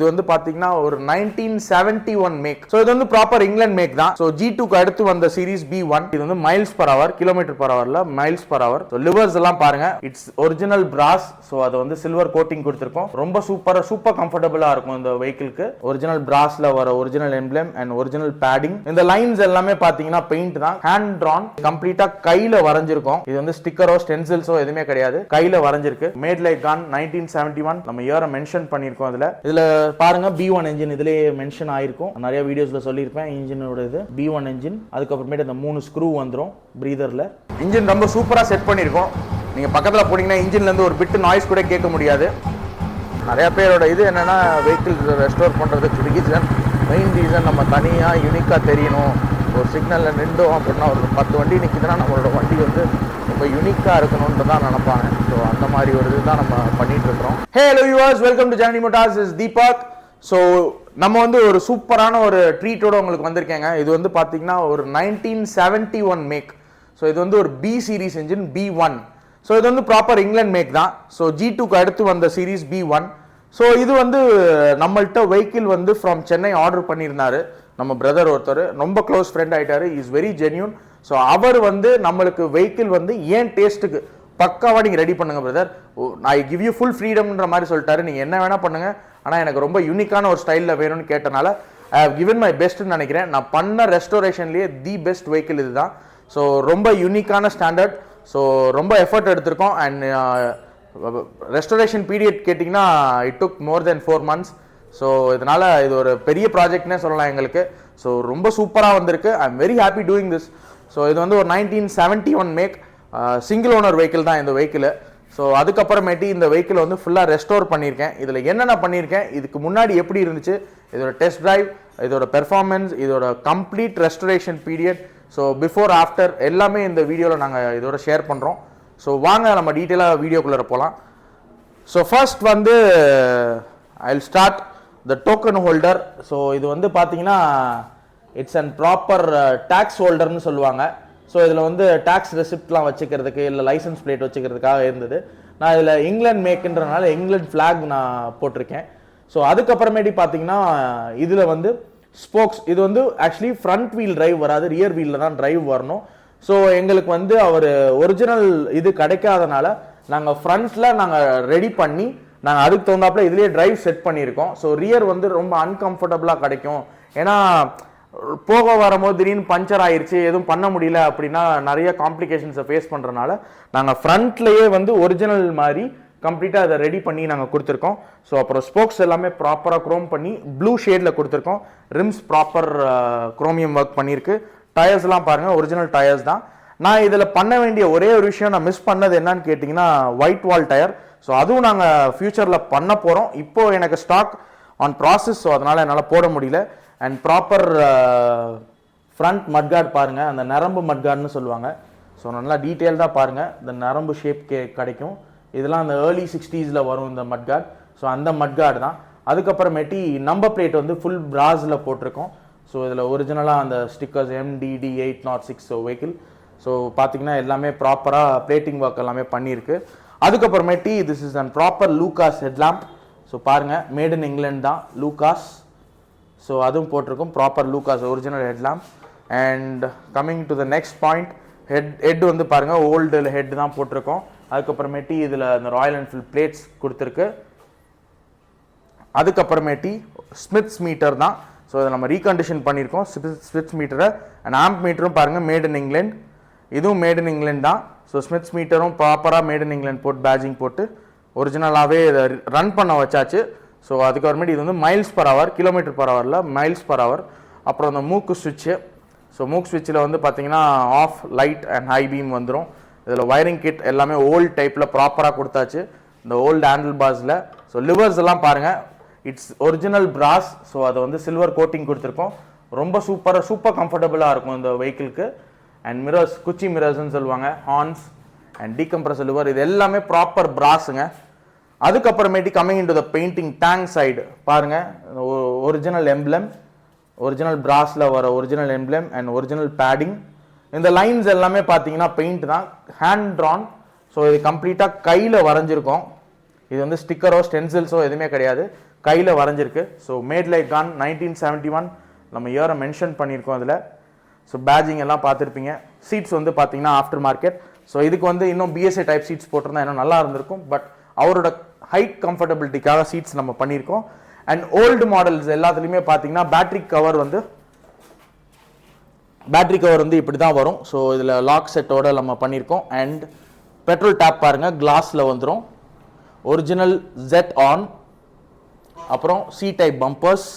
இது வந்து பாத்தீங்கன்னா ஒரு 1971 மேக். ஸோ இது வந்து ப்ராப்பர் இங்கிலாந்து மேக் தான். ஸோ G2க்கு அடுத்து வந்த சீரிஸ் B1. இது வந்து miles per hour, kilometre per ஹவர்ல miles per hour. So levers எல்லாம் பாருங்க, இட்ஸ் ஒரிஜினல் பிராஸ். ஸோ அது வந்து சில்வர் கோட்டிங் கொடுத்துருக்கோம். ரொம்ப சூப்பர் கம்ஃபர்டபுளா இருக்கும் இந்த வெஹிக்கிளுக்கு. ஒரிஜினல் பிராஸ்ல வர original emblem and original padding. இந்த லைன்ஸ் எல்லாமே பாத்தீங்கன்னா பெயிண்ட் தான், ஹேண்ட் டிரான், கம்ப்ளீட்டா கையில வரைஞ்சிருக்கும். இது வந்து ஸ்டிக்கரோ ஸ்டென்சில்ஸோ எதுவுமே கிடையாது, கையில வரைஞ்சிருக்கு. Mat like Khan 1971. நம்ம இயரை மென்ஷன் பண்ணிருக்கோம். இதுல பாருங்க B1 என்ஜின் இதுலயே மென்ஷன் ஆயிருக்கும். நிறைய வீடியோஸ்ல சொல்லியிருப்பேன் இன்ஜினோட இது B1 என்ஜின். அதுக்கப்புறமேட்டு இந்த 3 ஸ்க்ரூ வந்துடும் பிரீதர்ல. இன்ஜின் ரொம்ப சூப்பரா செட் பண்ணியிருக்கோம். நீங்க பக்கத்துல போனீங்கன்னா இன்ஜின்ல இருந்து ஒரு பிட் நாய்ஸ் கூட கேட்க முடியாது. நிறைய பேரோட இது என்னன்னா வெஹிக்கிள் ரெஸ்டோர் பண்றதுக்கு மெயின் ரீசன் நம்ம தனியா யூனிக்கா தெரியணும். ஒரு சிக்னல்ல நின்றோம் அப்படின்னா ஒரு 10 வண்டி நிற்குதுன்னா நம்மளோட வண்டி வந்து ரொம்ப யூனிக்கா இருக்கணும்னு தான் நினைப்பாங்க. ஸோ அந்த மாதிரி ஒரு இதுதான் நம்ம பண்ணிட்டு இருக்கிறோம். Hey hello viewers, welcome to Janani Motorz. Is Deepak. So நம்ம வந்து ஒரு சூப்பரான ஒரு ட்ரீட்டோட உங்களுக்கு வந்திருக்கேங்க. இது வந்து பார்த்தீங்கன்னா ஒரு 1971 மேக். ஸோ இது வந்து ஒரு B series engine B1. So இது வந்து ப்ராப்பர் இங்கிலாந்து மேக் தான். ஸோ G2க்கு அடுத்து வந்த சீரிஸ் B1. ஸோ இது வந்து நம்மள்கிட்ட வெஹிக்கிள் வந்து ஃப்ரம் சென்னை ஆர்டர் பண்ணியிருந்தாரு. நம்ம பிரதர் ஒருத்தர் ரொம்ப க்ளோஸ் ஃப்ரெண்ட் ஆகிட்டாரு. Is very genuine. ஸோ அவர் வந்து நம்மளுக்கு வெஹிக்கிள் வந்து ஏன் டேஸ்ட்டுக்கு பக்காவாக நீங்கள் ரெடி பண்ணுங்க brother, I give you full ஃப்ரீடம்ன்ற மாதிரி சொல்லிட்டாரு. நீங்கள் என்ன வேணால் பண்ணுங்கள், ஆனால் எனக்கு ரொம்ப யூனிக்கான ஒரு ஸ்டைலில் வேணும்னு கேட்டனால ஐ ஹவ் கிவன் மை பெஸ்ட்னு நினைக்கிறேன். நான் பண்ண ரெஸ்டோரேஷன்லேயே தி பெஸ்ட் வெஹிக்கிள் இது தான். ஸோ ரொம்ப யூனிக்கான ஸ்டாண்டர்ட். ஸோ ரொம்ப எஃபர்ட் எடுத்திருக்கோம். அண்ட் ரெஸ்டோரேஷன் பீரியட் கேட்டிங்கன்னா it took more then 4 months. So இதனால் இது ஒரு பெரிய ப்ராஜெக்ட்னே சொல்லலாம் எங்களுக்கு. ஸோ ரொம்ப சூப்பராக வந்திருக்கு. I am very happy doing this. So இது வந்து ஒரு 1971 மேக் சிங்கிள் ஓனர் வெஹிக்கிள் தான் இந்த வெஹிக்கிள். ஸோ அதுக்கப்புறமேட்டு இந்த வெஹிக்கிள் வந்து ஃபுல்லாக ரெஸ்டோர் பண்ணியிருக்கேன். இதில் என்னென்ன பண்ணியிருக்கேன், இதுக்கு முன்னாடி எப்படி இருந்துச்சு, இதோட டெஸ்ட் டிரைவ், இதோட பெர்ஃபார்மன்ஸ், இதோட complete restoration period, so before after எல்லாமே இந்த வீடியோவில் நாங்கள் இதோட ஷேர் பண்ணுறோம். ஸோ வாங்க நம்ம டீட்டெயிலாக வீடியோக்குள்ளே போகலாம். ஸோ ஃபர்ஸ்ட் வந்து I will start the token holder. So இது வந்து பார்த்தீங்கன்னா இட்ஸ் அண்ட் ப்ராப்பர் டேக்ஸ் ஹோல்டர்னு சொல்லுவாங்க. ஸோ இதில் வந்து டேக்ஸ் ரெசிப்ட்லாம் வச்சுக்கிறதுக்கு இல்லை லைசன்ஸ் பிளேட் வச்சுக்கிறதுக்காக இருந்தது. நான் இதில் இங்கிலாந்து மேக்குன்றனால இங்கிலாந்து ஃப்ளாக் நான் போட்டிருக்கேன். ஸோ அதுக்கப்புறமேட்டி பார்த்தீங்கன்னா இதில் வந்து ஸ்போக்ஸ், இது வந்து ஆக்சுவலி ஃப்ரண்ட் வீல் டிரைவ் வராது, ரியர் வீலில் தான் டிரைவ் வரணும். ஸோ எங்களுக்கு வந்து அவர் ஒரிஜினல் இது கிடைக்காதனால நாங்கள் ஃப்ரண்ட்டில் நாங்கள் ரெடி பண்ணி நாங்கள் அதுக்கு தகுந்தாப்புல இதுலேயே டிரைவ் செட் பண்ணியிருக்கோம். ஸோ ரியர் வந்து ரொம்ப அன்கம்ஃபர்டபுளாக கிடைக்கும். ஏன்னா போக வரும்போது திடீர்னு பஞ்சர் ஆயிடுச்சு, எதுவும் பண்ண முடியல அப்படின்னா நிறைய காம்ப்ளிகேஷன்ஸை ஃபேஸ் பண்ணுறனால நாங்கள் ஃப்ரண்ட்லேயே வந்து ஒரிஜினல் மாதிரி கம்ப்ளீட்டாக அதை ரெடி பண்ணி நாங்கள் கொடுத்துருக்கோம். ஸோ அப்புறம் ஸ்போக்ஸ் எல்லாமே ப்ராப்பராக க்ரோம் பண்ணி ப்ளூ ஷேடில் கொடுத்துருக்கோம். ரிம்ஸ் ப்ராப்பர் குரோமியம் ஒர்க் பண்ணியிருக்கு. டயர்ஸ்லாம் பாருங்கள், ஒரிஜினல் டயர்ஸ் தான். நான் இதில் பண்ண வேண்டிய ஒரே ஒரு விஷயம் நான் மிஸ் பண்ணது என்னன்னு கேட்டிங்கன்னா ஒயிட் வால் டயர். ஸோ அதுவும் நாங்கள் ஃபியூச்சரில் பண்ண போகிறோம். இப்போது எனக்கு ஸ்டாக் ஆன் ப்ராசஸ், ஸோ அதனால் என்னால் போட முடியல. அண்ட் ப்ராப்பர் ஃப்ரண்ட் மட்கார்டு பாருங்கள், அந்த நரம்பு மட்கார்டுன்னு சொல்லுவாங்க. ஸோ நல்லா டீட்டெயில்டாக பாருங்கள், இந்த நரம்பு ஷேப் கிடைக்கும். இதெல்லாம் அந்த ஏர்லி 60s வரும் இந்த மட்கார்டு. ஸோ அந்த மட்கார்டு தான். அதுக்கப்புறமேட்டி நம்பர் பிளேட் வந்து ஃபுல் பிராஸில் போட்டிருக்கோம். ஸோ இதில் ஒரிஜினலாக அந்த ஸ்டிக்கர்ஸ் MDD 806 வெஹிக்கிள். ஸோ பார்த்தீங்கன்னா எல்லாமே ப்ராப்பராக பிளேட்டிங் ஒர்க் எல்லாமே பண்ணியிருக்கு. அதுக்கப்புறமேட்டி this is and proper Lucas headlamp. So பாருங்கள், மேட் இன் இங்கிலாந்து தான் லூகாஸ். ஸோ அதுவும் போட்டிருக்கும், proper Lucas original headlamp. And coming to the next point, head வந்து பாருங்கள் ஓல்டு ஹெட் தான் போட்டிருக்கோம். அதுக்கப்புறமேட்டி இதில் அந்த ராயல் என்ஃபீல்ட் பிளேட்ஸ் கொடுத்துருக்கு. அதுக்கப்புறமேட்டி ஸ்மித்ஸ் மீட்டர் தான். ஸோ இதை நம்ம ரீகண்டிஷன் பண்ணியிருக்கோம் ஸ்மித்ஸ் மீட்டரை. அண்ட் ஆம்ப் மீட்டரும் பாருங்கள் மேட் இன் இங்கிலாந்து, இதுவும் மேட் இன் இங்கிலாந்து தான். ஸோ ஸ்மித்ஸ் மீட்டரும் ப்ராப்பராக மேட் இன் இங்கிலாந்து போட்டு பேஜிங் போட்டு ஒரிஜினலாகவே இதை ரன் பண்ண வச்சாச்சு. ஸோ அதுக்கப்புறமேட்டு இது வந்து miles per hour, kilometre per ஹவரில் மைல்ஸ் பர் ஹவர். அப்புறம் அந்த மூக்கு ஸ்விட்சு. ஸோ மூக்கு ஸ்விட்சில் வந்து பார்த்தீங்கன்னா off, light and high beam வந்துடும். இதில் வயரிங் கிட் எல்லாமே ஓல்டு டைப்பில் ப்ராப்பராக கொடுத்தாச்சு இந்த ஓல்டு ஹேண்டில் பார்ஸில். ஸோ லிவர்ஸ் எல்லாம் பாருங்கள், இட்ஸ் ஒரிஜினல் பிராஸ். ஸோ அதை வந்து சில்வர் கோட்டிங் கொடுத்துருக்கோம். ரொம்ப சூப்பர் கம்ஃபர்டபுளாக இருக்கும் இந்த வெஹிக்கிளுக்கு. அண்ட் மிரர்ஸ், குச்சி மிரர்ஸ்ன்னு சொல்லுவாங்க, ஹார்ன்ஸ் அண்ட் டீகம்ப்ரஸர் லிவர், இது எல்லாமே ப்ராப்பர் பிராஸுங்க. அதுக்கப்புறமேட்டி coming in to the painting tank side பாருங்கள், ஒரிஜினல் எம்ப்ளம், ஒரிஜினல் பிராஸில் வர original emblem and original padding. இந்த லைன்ஸ் எல்லாமே பார்த்தீங்கன்னா பெயிண்ட் தான், ஹேண்ட் ட்ரான். ஸோ இது கம்ப்ளீட்டாக கையில் வரைஞ்சிருக்கோம். இது வந்து ஸ்டிக்கரோ ஸ்டென்சில்ஸோ எதுவுமே கிடையாது, கையில் வரைஞ்சிருக்கு. ஸோ மேட் லைக் கான் 1971 நம்ம இயரை மென்ஷன் பண்ணியிருக்கோம் அதில். ஸோ பேஜிங் எல்லாம் பார்த்துருப்பீங்க. சீட்ஸ் வந்து பார்த்தீங்கன்னா ஆஃப்டர் மார்க்கெட். ஸோ இதுக்கு வந்து இன்னும் பிஎஸ்ஏ டைப் சீட்ஸ் போட்டிருந்தா இன்னும் நல்லா இருந்திருக்கும். பட் அவரோட ஹைட் கம்ஃபர்டபிலிட்டிக்காக சீட்ஸ் நம்ம பண்ணியிருக்கோம். அண்ட் ஓல்டு மாடல்ஸ் எல்லாத்துலேயுமே பார்த்தீங்கன்னா பேட்டரி கவர் வந்து இப்படி தான் வரும். ஸோ இதில் லாக் செட்டோட நம்ம பண்ணியிருக்கோம். அண்ட் பெட்ரோல் டேப் பாருங்கள், கிளாஸில் வந்துடும். ஒரிஜினல் ஜெட் ஆன். அப்புறம் சி டைப் பம்பர்ஸ்.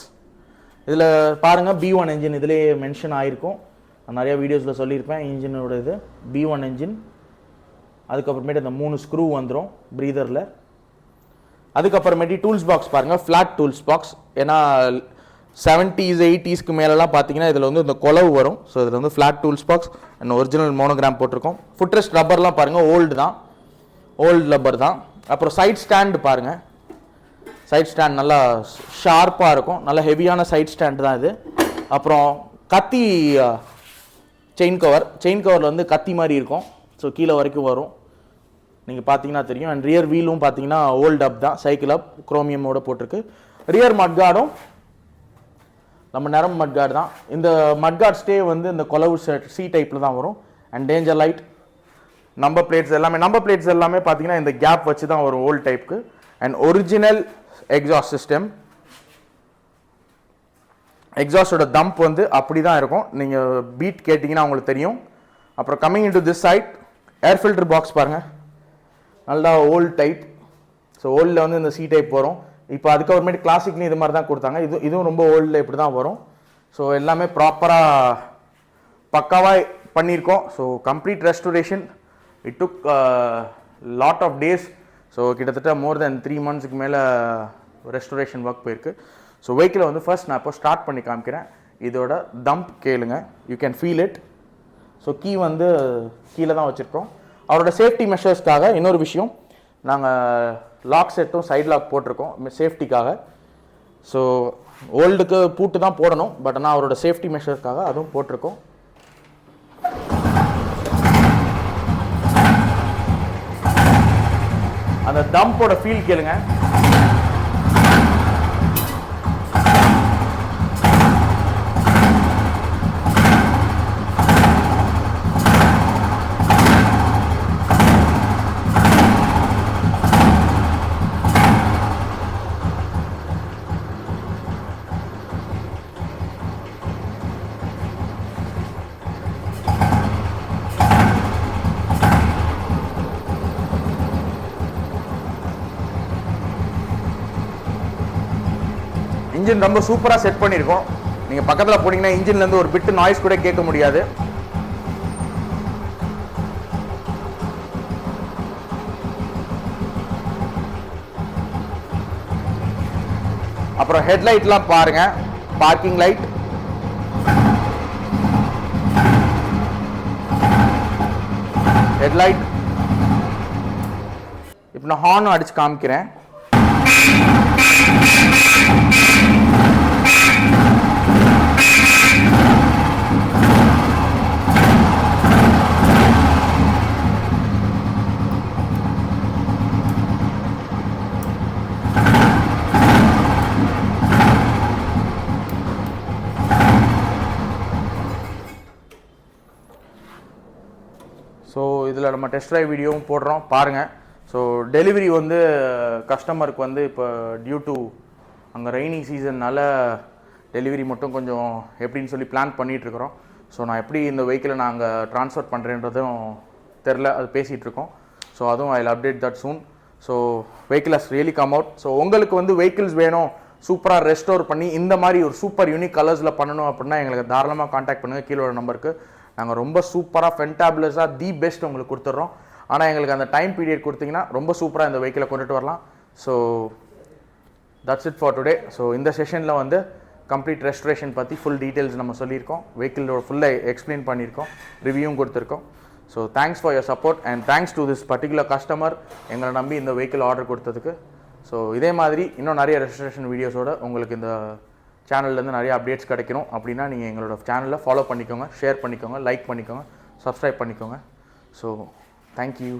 இதில் பாருங்கள் B1 என்ஜின் இதிலே மென்ஷன் ஆகிருக்கும். நான் நிறையா வீடியோஸில் சொல்லியிருப்பேன் இன்ஜினோட இது B1 என்ஜின். அதுக்கப்புறமேட்டு இந்த 3 ஸ்க்ரூ வந்துடும் ப்ரீதரில். அதுக்கப்புறமேட்டு டூல்ஸ் பாக்ஸ் பாருங்கள், ஃப்ளாட் டூல்ஸ் பாக்ஸ். ஏன்னா 70s 80s மேலெலாம் பார்த்தீங்கன்னா இதில் வந்து இந்த கொலவு வரும். ஸோ இதில் வந்து flat tools box and original monogram போட்டிருக்கோம். ஃபுட்ரெஸ்ட் ரப்பர்லாம் பாருங்கள் ஓல்டு தான், ஓல்டு ரப்பர் தான். அப்புறம் சைட் ஸ்டாண்டு பாருங்கள், சைட் ஸ்டாண்ட் நல்லா ஷார்ப்பாக இருக்கும், நல்ல ஹெவியான சைட் ஸ்டாண்டு தான் இது. அப்புறம் கத்தி செயின் கவரில் வந்து கத்தி மாதிரி இருக்கும். ஸோ கீழே வரைக்கும் வரும், நீங்கள் பார்த்தீங்கன்னா தெரியும். அண்ட் ரியர் வீலும் பார்த்தீங்கன்னா ஓல்டு அப் தான், சைக்கிள் அப் குரோமியமோட போட்டிருக்கு. ரியர் மட்கார்டும் நம்ம நரம் மட்கார்டு தான். இந்த மட்கார்ட் ஸ்டே வந்து இந்த கொலவு சி டைப்பில் தான் வரும். And danger light, number plates எல்லாமே பார்த்தீங்கன்னா இந்த கேப் வச்சு தான் வரும் ஓல்டு டைப்புக்கு. And original exhaust system. எக்ஸாஸ்டோட தம்ப் வந்து அப்படி தான் இருக்கும், நீங்கள் பீட் கேட்டிங்கன்னா உங்களுக்கு தெரியும். அப்புறம் coming in to this side air filter box பாருங்கள், நல்லா ஓல்டு டைப். ஸோ ஓல்டில் வந்து இந்த சி டைப் வரும். இப்போ அதுக்கப்புறமேட்டு கிளாசிக்லையும் இது மாதிரி தான் கொடுத்தாங்க. இதுவும் ரொம்ப ஓல்டில் இப்படி தான் வரும். ஸோ எல்லாமே ப்ராப்பராக பக்காவாக பண்ணியிருக்கோம். So complete restoration. It took lot of days. So கிட்டத்தட்ட மோர் தென் 3 monthsக்கு மேலே ரெஸ்டோரேஷன் ஒர்க் போயிருக்கு. ஸோ வெஹிக்கிளை வந்து ஃபர்ஸ்ட் நான் இப்போ ஸ்டார்ட் பண்ணி காமிக்கிறேன். இதோட தம்ப் கேளுங்க, you can feel it. So key வந்து கீழே தான் வச்சுருக்கோம். அவரோட சேஃப்டி மெஷர்ஸ்க்காக இன்னொரு விஷயம், நாங்கள் லாக் செட்டும் சைட் லாக் போட்டிருக்கோம் சேஃப்டிக்காக. ஸோ ஓல்டுக்கு பூட்டு தான் போடணும், பட் ஆனால் அவரோட சேஃப்டி மெஷர்ஸ்க்காக அதுவும் போட்டிருக்கோம். அந்த தம்போட ஃபீல் கேளுங்க. இன்ஜின் ரொம்ப சூப்பராக செட் பண்ணியிருக்கோம். நீங்கள் பக்கத்தில் போனீங்கன்னா இன்ஜின்லேருந்து ஒரு பிட்டு நாய்ஸ் கூட கேட்க முடியாது. அப்புறம் ஹெட்லைட்லாம் பாருங்க, பார்க்கிங் லைட், ஹெட்லைட். இப்போ நான் ஹார்ன் அடிச்சு காமிக்கிறேன். ஸோ இதில் நம்ம டெஸ்ட் ட்ரைவ் வீடியோவும் போடுறோம் பாருங்கள். ஸோ டெலிவரி வந்து கஸ்டமருக்கு வந்து இப்போ டியூ டு அங்கே ரெய்னி சீசன்னால் டெலிவரி மட்டும் கொஞ்சம் எப்படின்னு சொல்லி பிளான் பண்ணிகிட்ருக்குறோம். ஸோ நான் எப்படி இந்த வெஹிக்கிளை நாங்கள் ட்ரான்ஸ்ஃபர் பண்ணுறேன்றதும் தெரில, அது பேசிகிட்ருக்கோம். ஸோ அதுவும் I will update that soon. So vehicle has really come out. So உங்களுக்கு வந்து வெஹிக்கிள்ஸ் வேணும் சூப்பராக ரெஸ்டோர் பண்ணி இந்த மாதிரி ஒரு சூப்பர் யூனிக் கலர்ஸில் பண்ணணும் அப்படின்னா எங்களுக்கு தாராளமாக காண்டாக்ட் பண்ணுங்கள் கீழோட நம்பருக்கு. நாங்கள் ரொம்ப சூப்பராக ஃபென்டாபுலஸாக தி பெஸ்ட் உங்களுக்கு கொடுத்துட்றோம். ஆனால் எங்களுக்கு அந்த டைம் பீரியட் கொடுத்தீங்கன்னா ரொம்ப சூப்பராக இந்த வெஹிக்கிளை கொண்டுட்டு வரலாம். So that's it for today. So இந்த செஷனில் வந்து கம்ப்ளீட் ரெஸ்டரேஷன் பற்றி ஃபுல் டீட்டெயில்ஸ் நம்ம சொல்லியிருக்கோம், வெஹிக்கிளோட ஃபுல்லாக எக்ஸ்பிளைன் பண்ணியிருக்கோம், ரிவ்யூவும் கொடுத்துருக்கோம். So thanks for your support and thanks to this particular customer எங்களை நம்பி இந்த வெஹிக்கிள் ஆர்டர் கொடுத்ததுக்கு. ஸோ இதே மாதிரி இன்னும் நிறைய ரெஜிஸ்ட்ரேஷன் வீடியோஸோடு உங்களுக்கு இந்த சேனல்லேருந்து நிறைய அப்டேட்ஸ் கிடைக்கணும் அப்படின்னா நீங்கள் எங்களோட சேனலில் ஃபாலோ பண்ணிக்கோங்க, ஷேர் பண்ணிக்கோங்க, லைக் பண்ணிக்கோங்க, சப்ஸ்கிரைப் பண்ணிக்கோங்க. So thank you.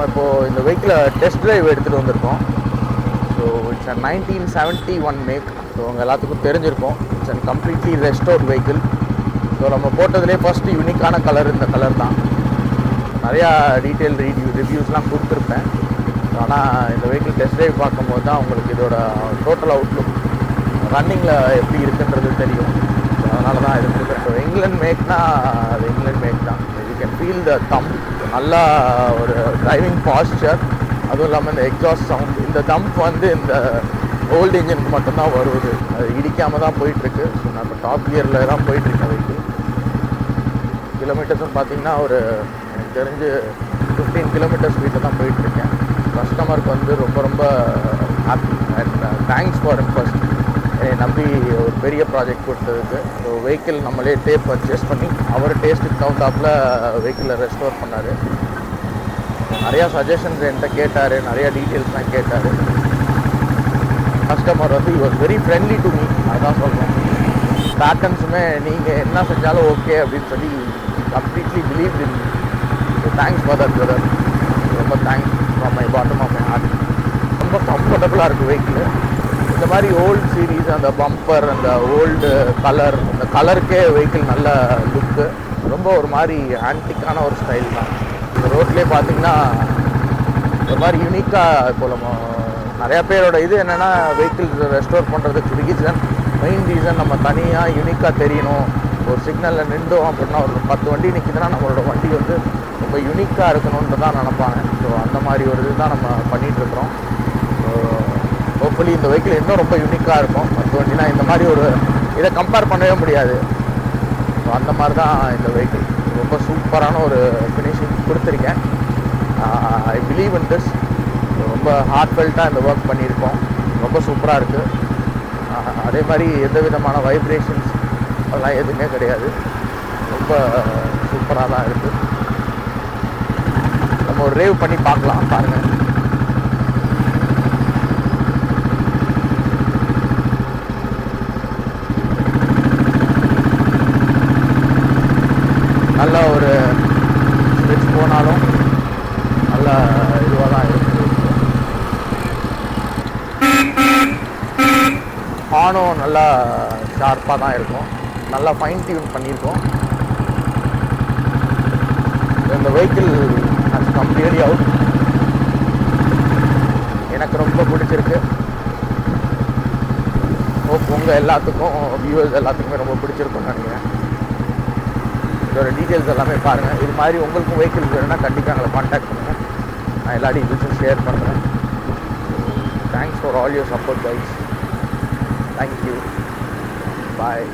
நம்ம இப்போது இந்த வெஹிக்கிளை டெஸ்ட் ட்ரைவ் எடுத்துகிட்டு வந்திருக்கோம். So it's a 1971 make. So உங்கள் எல்லாத்துக்கும் தெரிஞ்சிருக்கும், it's and completely restored vehicle. So நம்ம போட்டதுலேயே ஃபஸ்ட்டு யூனிக்கான கலர் இந்த கலர் தான். நிறையா டீட்டெயில் ரிவ்யூஸ்லாம் கொடுத்துருப்பேன். ஆனால் இந்த வெஹிக்கிள் டெஸ்ட் ட்ரைவ் பார்க்கும்போது தான் உங்களுக்கு இதோட டோட்டல் அவுட்லுக் ரன்னிங்கில் எப்படி இருக்குன்றது தெரியும். ஸோ அதனால தான் எடுத்துருக்கேன். ஸோ இங்கிலாந்து மேக்னா அது இங்கிலாந்து மேக் தான். You can feel the thumb, நல்லா ஒரு டிரைவிங் பாஸ்டர். அதுவும் இல்லாமல் இந்த எக்ஸாஸ்ட் சவுண்ட், இந்த தம்ப் வந்து இந்த ஓல்டு இன்ஜினுக்கு மட்டும்தான் வருவது, அது இடிக்காமல் தான் போயிட்டுருக்கு. ஸோ நான் இப்போ டாப் கியரில் தான் போயிட்டுருக்கேன். வெஹிக்கிள் கிலோமீட்டர்ஸ்னு பார்த்தீங்கன்னா ஒரு எனக்கு தெரிஞ்சு 15 கிலோமீட்டர் ஸ்பீடில் தான் போயிட்டுருக்கேன். கஸ்டமருக்கு வந்து ரொம்ப ரொம்ப happy and thanks for first என்னை நம்பி ஒரு பெரிய ப்ராஜெக்ட் கொடுத்ததுக்கு. ஸோ வெஹிக்கிள் நம்மளே டேப் பர்ச்சேஸ் பண்ணி அவர் டேஸ்ட்டுக்கு தகுந்தாப்பில் வெஹிக்கிளை ரெஸ்டோர் பண்ணார். நிறையா சஜஷன்ஸ் என்கிட்ட கேட்டார், நிறையா டீட்டெயில்ஸ்லாம் கேட்டார். கஸ்டமர் வந்து he was very friendly to me, அதுதான் சொல்கிறேன். பேட்டர்ன்ஸுமே நீங்கள் என்ன செஞ்சாலும் ஓகே அப்படின்னு சொல்லி completely believe in. So thanks for that brother, ரொம்ப thanks from my bottom of my heart. ரொம்ப கம்ஃபர்டபுளாக இருக்குது வெஹிக்கிள். இந்த மாதிரி ஓல்டு சீரீஸ், அந்த பம்பர், அந்த ஓல்டு கலர், அந்த கலருக்கே வெஹிக்கிள் நல்ல லுக்கு, ரொம்ப ஒரு மாதிரி ஆன்டிக்கான ஒரு ஸ்டைல் தான். இந்த ரோட்லேயே பார்த்தீங்கன்னா ஒரு மாதிரி யூனிக்காக இப்போ நம்ம நிறையா பேரோட இது என்னென்னா வெஹிக்கிள்ஸ் ரெஸ்டோர் பண்ணுறதுக்கு மெயின் ரீசன் நம்ம தனியாக யூனிக்காக தெரியணும். ஒரு சிக்னலில் நின்றோம் அப்படின்னா ஒரு 10 வண்டி நிற்கிதுன்னா நம்மளோட வண்டி வந்து ரொம்ப யூனிக்காக இருக்கணுன்ட்டு தான் நினப்பாங்க. ஸோ அந்த மாதிரி ஒரு இது தான் நம்ம பண்ணிகிட்ருக்குறோம். ஸோ ஹோப்ஃபுல்லி இந்த வெஹிக்கிள் இன்னும் ரொம்ப யூனிக்காக இருக்கும். 10 வண்டினா இந்த மாதிரி ஒரு இதை கம்பேர் பண்ணவே முடியாது. ஸோ அந்த மாதிரி தான் இந்த வெஹிக்கிள் ரொம்ப சூப்பரான ஒரு ஃபினிஷிங் கொடுத்துருக்கேன். I believe in this. ரொம்ப ஹார்ட்ஃபெல்ட்டாக இந்த ஒர்க் பண்ணியிருக்கோம். ரொம்ப சூப்பராக இருக்குது. அதே மாதிரி எந்த விதமான வைப்ரேஷன்ஸ் அதெல்லாம் எதுவுமே கிடையாது. ரொம்ப சூப்பராக தான் இருக்குது. நம்ம ஒரு ரேவ் பண்ணி பார்க்கலாம், பாருங்கள். நல்ல ஒரு ஸ்விட்ச் போனாலும் நல்ல இதுவாக தான் இருக்குது. ஹார்னும் நல்லா ஷார்ப்பாக தான் இருக்கும். நல்லா ஃபைன் டியூன் பண்ணியிருக்கோம். இந்த vehicle has come really out. எனக்கு ரொம்ப பிடிச்சிருக்கு. ஹோப் உங்கள் எல்லாத்துக்கும், வியூவர்ஸ் எல்லாத்துக்குமே ரொம்ப பிடிச்சிருக்கும்னு நினைக்கிறேன். இதோட டீட்டெயில்ஸ் எல்லாமே பாருங்கள். இது மாதிரி உங்களுக்கும் வெஹிக்கிள் வேணும்னா கண்டிப்பாக எங்களை கான்டாக்ட் பண்ணுங்கள். நான் எல்லா டீட்டெயில்ஸும் ஷேர் பண்ணுறேன். Thanks for all your support guys. Thank you. Bye.